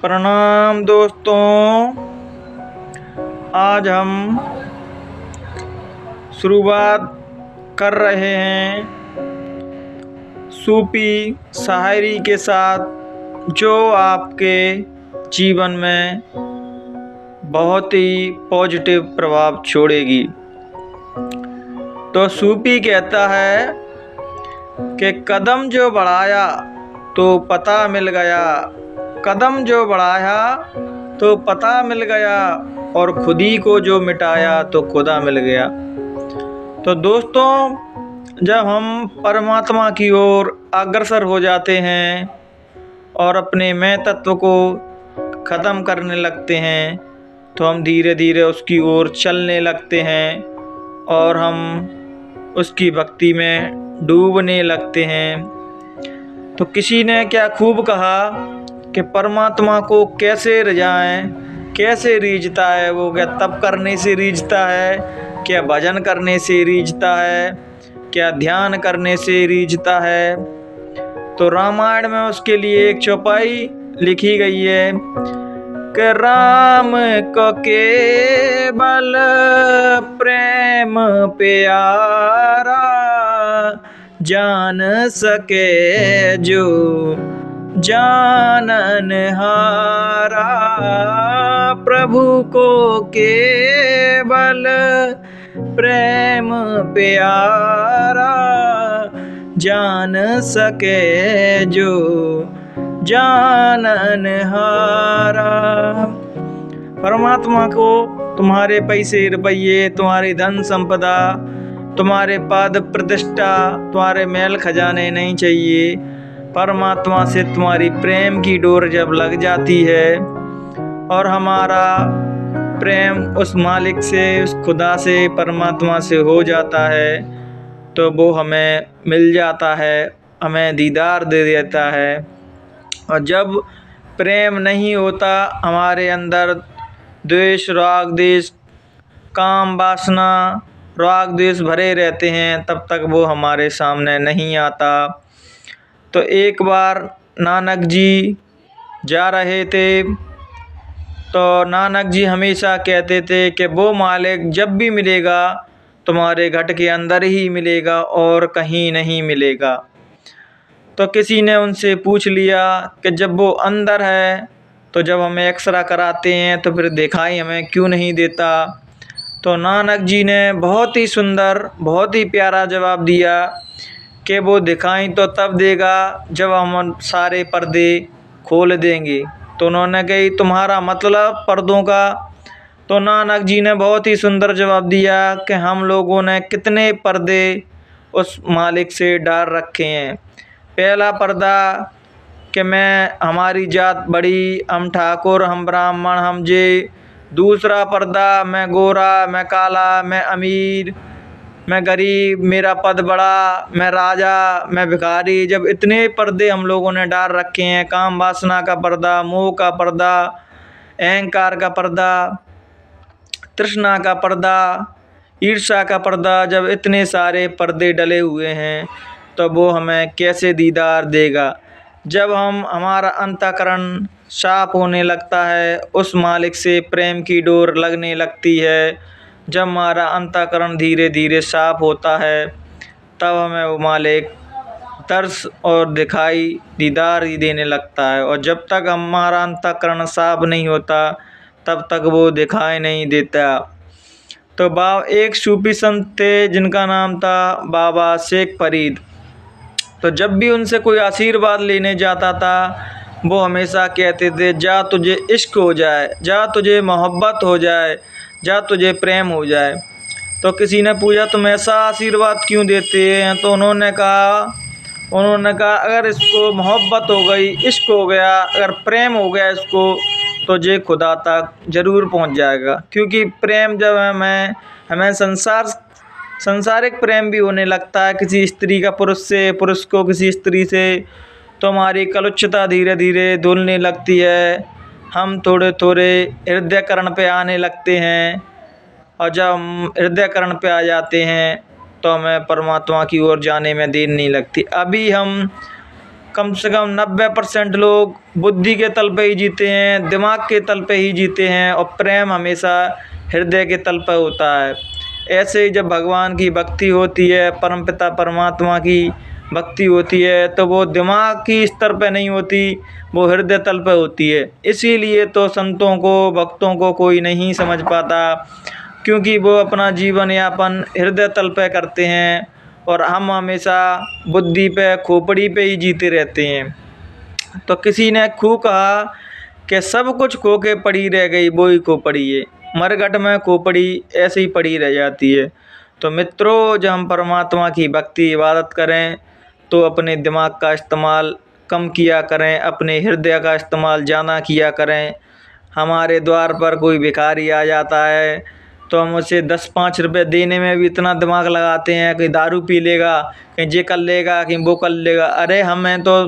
प्रणाम दोस्तों। आज हम शुरुआत कर रहे हैं सूफी शायरी के साथ, जो आपके जीवन में बहुत ही पॉजिटिव प्रभाव छोड़ेगी। तो सूफी कहता है कि कदम जो बढ़ाया तो पता मिल गया, कदम जो बढ़ाया तो पता मिल गया, और खुदी को जो मिटाया तो खुदा मिल गया। तो दोस्तों, जब हम परमात्मा की ओर अग्रसर हो जाते हैं और अपने मैं तत्व को ख़त्म करने लगते हैं, तो हम धीरे धीरे उसकी ओर चलने लगते हैं और हम उसकी भक्ति में डूबने लगते हैं। तो किसी ने क्या खूब कहा कि परमात्मा को कैसे रिझाएं, कैसे रीझता है वो? क्या तप करने से रीझता है? क्या भजन करने से रीझता है? क्या ध्यान करने से रीझता है? तो रामायण में उसके लिए एक चौपाई लिखी गई है कि राम को केवल प्रेम प्यारा, जान सके जो जाननहारा। प्रभु को केवल प्रेम प्यारा, जान सके जो जाननहारा। परमात्मा को तुम्हारे पैसे रुपये, तुम्हारी धन संपदा, तुम्हारे पद प्रतिष्ठा, तुम्हारे महल खजाने नहीं चाहिए। परमात्मा से तुम्हारी प्रेम की डोर जब लग जाती है और हमारा प्रेम उस मालिक से, उस खुदा से, परमात्मा से हो जाता है, तो वो हमें मिल जाता है, हमें दीदार दे देता है। और जब प्रेम नहीं होता, हमारे अंदर द्वेष, राग द्वेष, काम वासना, राग द्वेष भरे रहते हैं, तब तक वो हमारे सामने नहीं आता। तो एक बार नानक जी जा रहे थे, तो नानक जी हमेशा कहते थे कि वो मालिक जब भी मिलेगा तुम्हारे घट के अंदर ही मिलेगा और कहीं नहीं मिलेगा। तो किसी ने उनसे पूछ लिया कि जब वो अंदर है तो जब हमें एक्सरा कराते हैं तो फिर दिखाई हमें क्यों नहीं देता? तो नानक जी ने बहुत ही सुंदर, बहुत ही प्यारा जवाब दिया कि वो दिखाई तो तब देगा जब हम सारे पर्दे खोल देंगे। तो उन्होंने कही तुम्हारा मतलब पर्दों का? तो नानक जी ने बहुत ही सुंदर जवाब दिया कि हम लोगों ने कितने पर्दे उस मालिक से डाल रखे हैं। पहला पर्दा कि मैं, हमारी जात बड़ी, हम ठाकुर, हम ब्राह्मण, हम जे। दूसरा पर्दा मैं गोरा, मैं काला, मैं अमीर, मैं गरीब, मेरा पद बड़ा, मैं राजा, मैं भिखारी। जब इतने पर्दे हम लोगों ने डाल रखे हैं, काम वासना का पर्दा, मोह का पर्दा, अहंकार का पर्दा, तृष्णा का पर्दा, ईर्ष्या का पर्दा, जब इतने सारे पर्दे डले हुए हैं तो वो हमें कैसे दीदार देगा? जब हमारा अंतःकरण साफ होने लगता है, उस मालिक से प्रेम की डोर लगने लगती है, जब हमारा अंतःकरण धीरे धीरे साफ होता है, तब हमें वो मालिक दर्श और दिखाई, दीदार ही देने लगता है। और जब तक हमारा अंतःकरण साफ नहीं होता, तब तक वो दिखाई नहीं देता। तो एक सूफी संत थे जिनका नाम था बाबा शेख फरीद। तो जब भी उनसे कोई आशीर्वाद लेने जाता था, वो हमेशा कहते थे जा तुझे इश्क हो जाए, जा तुझे मोहब्बत हो जाए, जा तुझे प्रेम हो जाए। तो किसी ने पूछा तुम ऐसा आशीर्वाद क्यों देते हैं? तो उन्होंने कहा अगर इसको मोहब्बत हो गई, इश्क हो गया, अगर प्रेम हो गया इसको, तो ये खुदा तक ज़रूर पहुंच जाएगा। क्योंकि प्रेम जब हमें संसारिक प्रेम भी होने लगता है, किसी स्त्री का पुरुष से, पुरुष को किसी स्त्री से, तो हमारी कलुषता धीरे धीरे धुलने लगती है, हम थोड़े थोड़े हृदयकरण पे आने लगते हैं। और जब हम हृदयकरण पे आ जाते हैं तो हमें परमात्मा की ओर जाने में देर नहीं लगती। अभी हम कम से कम 90% लोग बुद्धि के तल पे ही जीते हैं, दिमाग के तल पे ही जीते हैं, और प्रेम हमेशा हृदय के तल पर होता है। ऐसे ही जब भगवान की भक्ति होती है, परमपिता परमात्मा की भक्ति होती है, तो वो दिमाग की स्तर पे नहीं होती, वो हृदय तल पे होती है। इसीलिए तो संतों को, भक्तों को कोई नहीं समझ पाता, क्योंकि वो अपना जीवन यापन हृदय तल पे करते हैं, और हम हमेशा बुद्धि पे, खोपड़ी पे ही जीते रहते हैं। तो किसी ने खूब कहा कि सब कुछ खो के पड़ी रह गई वही खोपड़ी है, मरघट में खोपड़ी ऐसे ही पड़ी रह जाती है। तो मित्रों, जब हम परमात्मा की भक्ति इबादत करें तो अपने दिमाग का इस्तेमाल कम किया करें, अपने हृदय का इस्तेमाल ज़्यादा किया करें। हमारे द्वार पर कोई भिखारी आ जाता है तो हम उसे 10-5 रुपये देने में भी इतना दिमाग लगाते हैं कि दारू पी लेगा, कहीं ये कर लेगा, कहीं वो कर लेगा। अरे हमें तो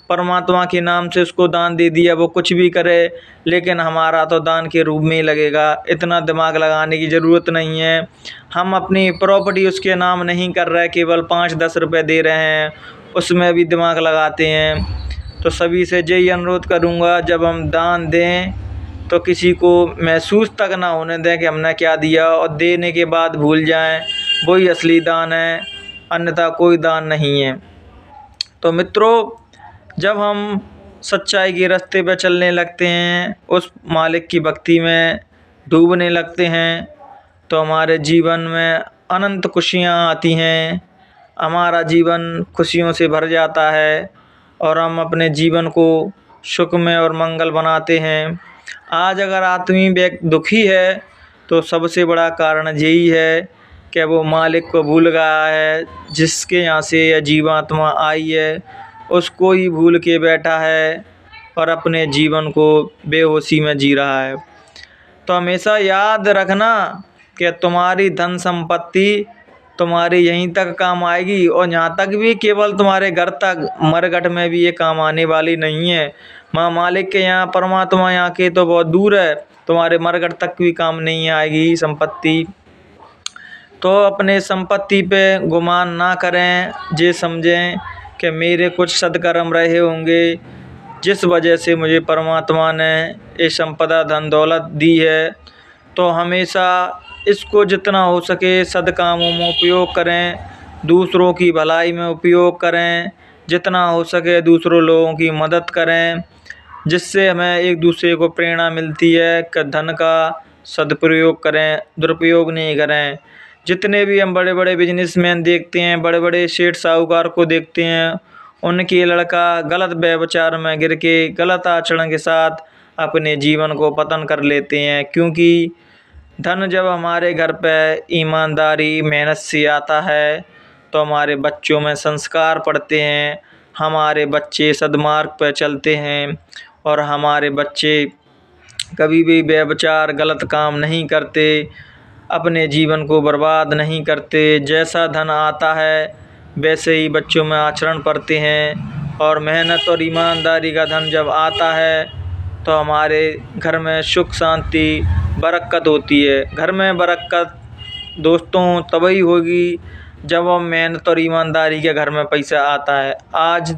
परमात्मा के नाम से उसको दान दे दिया, वो कुछ भी करे, लेकिन हमारा तो दान के रूप में ही लगेगा। इतना दिमाग लगाने की ज़रूरत नहीं है। हम अपनी प्रॉपर्टी उसके नाम नहीं कर रहे, केवल 5-10 रुपये दे रहे हैं, उसमें भी दिमाग लगाते हैं। तो सभी से यही अनुरोध करूँगा, जब हम दान दें तो किसी को महसूस तक ना होने दें कि हमने क्या दिया, और देने के बाद भूल जाएं, वही असली दान है, अन्यथा कोई दान नहीं है। तो मित्रों, जब हम सच्चाई के रास्ते पर चलने लगते हैं, उस मालिक की भक्ति में डूबने लगते हैं, तो हमारे जीवन में अनंत खुशियाँ आती हैं, हमारा जीवन खुशियों से भर जाता है, और हम अपने जीवन को सुखमय और मंगल बनाते हैं। आज अगर आदमी व्यक्ति दुखी है तो सबसे बड़ा कारण यही है कि वो मालिक को भूल गया है, जिसके यहाँ से यह जीवात्मा आई है उसको ही भूल के बैठा है, और अपने जीवन को बेहोशी में जी रहा है। तो हमेशा याद रखना कि तुम्हारी धन संपत्ति तुम्हारी यहीं तक काम आएगी, और यहाँ तक भी केवल तुम्हारे घर तक, मरघट में भी ये काम आने वाली नहीं है। माँ मालिक के यहाँ, परमात्मा यहाँ के तो बहुत दूर है, तुम्हारे मरघट तक भी काम नहीं आएगी संपत्ति। तो अपने संपत्ति पे गुमान ना करें, ये समझें कि मेरे कुछ सद्कर्म रहे होंगे जिस वजह से मुझे परमात्मा ने ये संपदा धन दौलत दी है। तो हमेशा इसको जितना हो सके सद्कामों में उपयोग करें, दूसरों की भलाई में उपयोग करें, जितना हो सके दूसरों लोगों की मदद करें, जिससे हमें एक दूसरे को प्रेरणा मिलती है कि धन का सदुपयोग करें, दुरुपयोग नहीं करें। जितने भी हम बड़े बड़े बिजनेसमैन देखते हैं, बड़े बड़े सेठ साहूकार को देखते हैं, उनके लड़का गलत व्यभिचार में गिर के, गलत आचरण के साथ अपने जीवन को पतन कर लेते हैं। क्योंकि धन जब हमारे घर पे ईमानदारी मेहनत से आता है तो हमारे बच्चों में संस्कार पड़ते हैं, हमारे बच्चे सद्मार्ग पर चलते हैं, और हमारे बच्चे कभी भी व्यभिचार गलत काम नहीं करते, अपने जीवन को बर्बाद नहीं करते। जैसा धन आता है वैसे ही बच्चों में आचरण पड़ते हैं, और मेहनत और ईमानदारी का धन जब आता है तो हमारे घर में सुख शांति बरकत होती है। घर में बरकत दोस्तों तभी होगी जब हम मेहनत और ईमानदारी के घर में पैसा आता है। आज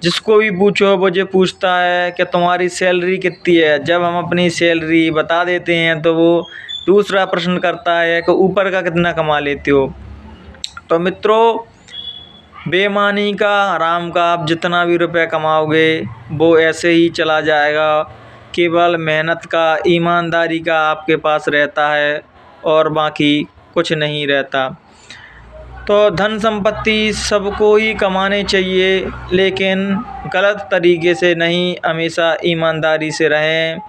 जिसको भी पूछो वो ये पूछता है कि तुम्हारी सैलरी कितनी है। जब हम अपनी सैलरी बता देते हैं तो वो दूसरा प्रश्न करता है कि ऊपर का कितना कमा लेते हो। तो मित्रों, बेईमानी का, हराम का आप जितना भी रुपए कमाओगे वो ऐसे ही चला जाएगा। केवल मेहनत का, ईमानदारी का आपके पास रहता है और बाकी कुछ नहीं रहता। तो धन संपत्ति सबको ही कमाने चाहिए, लेकिन गलत तरीके से नहीं, हमेशा ईमानदारी से रहें।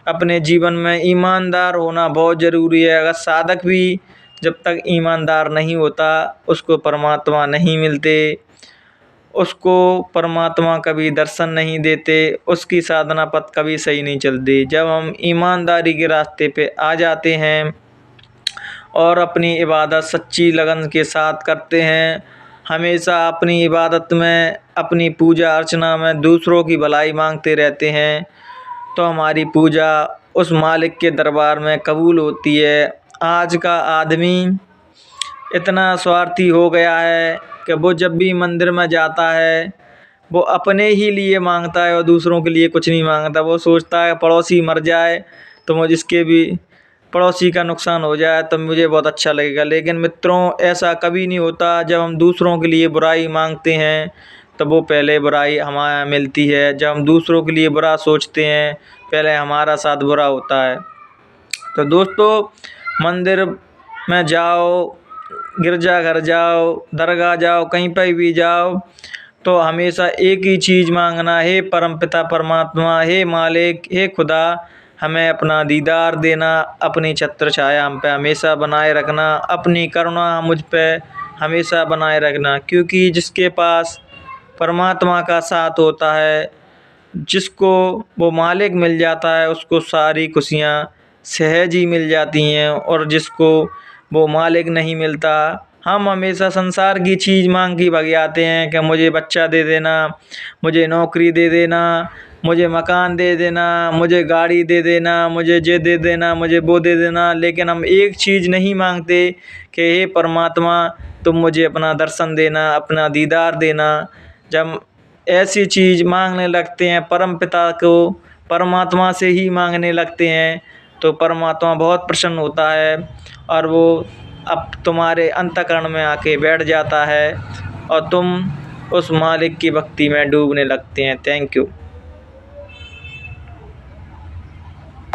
अपने जीवन में ईमानदार होना बहुत ज़रूरी है। अगर साधक भी जब तक ईमानदार नहीं होता उसको परमात्मा नहीं मिलते, उसको परमात्मा कभी दर्शन नहीं देते, उसकी साधना पथ कभी सही नहीं चलती। जब हम ईमानदारी के रास्ते पे आ जाते हैं और अपनी इबादत सच्ची लगन के साथ करते हैं, हमेशा अपनी इबादत में, अपनी पूजा अर्चना में दूसरों की भलाई मांगते रहते हैं, तो हमारी पूजा उस मालिक के दरबार में कबूल होती है। आज का आदमी इतना स्वार्थी हो गया है कि वो जब भी मंदिर में जाता है वो अपने ही लिए मांगता है और दूसरों के लिए कुछ नहीं मांगता। वो सोचता है पड़ोसी मर जाए तो मुझे जिसके भी पड़ोसी का नुकसान हो जाए तो मुझे बहुत अच्छा लगेगा। लेकिन मित्रों ऐसा कभी नहीं होता। जब हम दूसरों के लिए बुराई मांगते हैं तो वो पहले बुराई हमें मिलती है। जब हम दूसरों के लिए बुरा सोचते हैं पहले हमारा साथ बुरा होता है। तो दोस्तों, मंदिर में जाओ, गिरजाघर जाओ, दरगाह जाओ, कहीं पर भी जाओ तो हमेशा एक ही चीज़ मांगना, हे परमपिता परमात्मा, हे मालिक, हे खुदा, हमें अपना दीदार देना, अपनी छत्र छाया हम पे हमेशा बनाए रखना, अपनी करुणा मुझ पे हमेशा बनाए रखना। क्योंकि जिसके पास परमात्मा का साथ होता है, जिसको वो मालिक मिल जाता है, उसको सारी खुशियाँ सहज ही मिल जाती हैं। और जिसको वो मालिक नहीं मिलता, हम हमेशा संसार की चीज़ मांग के भाग जाते हैं कि मुझे बच्चा दे देना, मुझे नौकरी दे देना, मुझे मकान दे देना, मुझे गाड़ी दे देना, मुझे ये दे देना, मुझे वो दे देना। लेकिन हम एक चीज़ नहीं मांगते कि हे परमात्मा, तुम मुझे अपना दर्शन देना, अपना दीदार देना। जब ऐसी चीज़ मांगने लगते हैं परम पिता को, परमात्मा से ही मांगने लगते हैं, तो परमात्मा बहुत प्रसन्न होता है और वो अब तुम्हारे अंतःकरण में आके बैठ जाता है और तुम उस मालिक की भक्ति में डूबने लगते हैं। Thank you.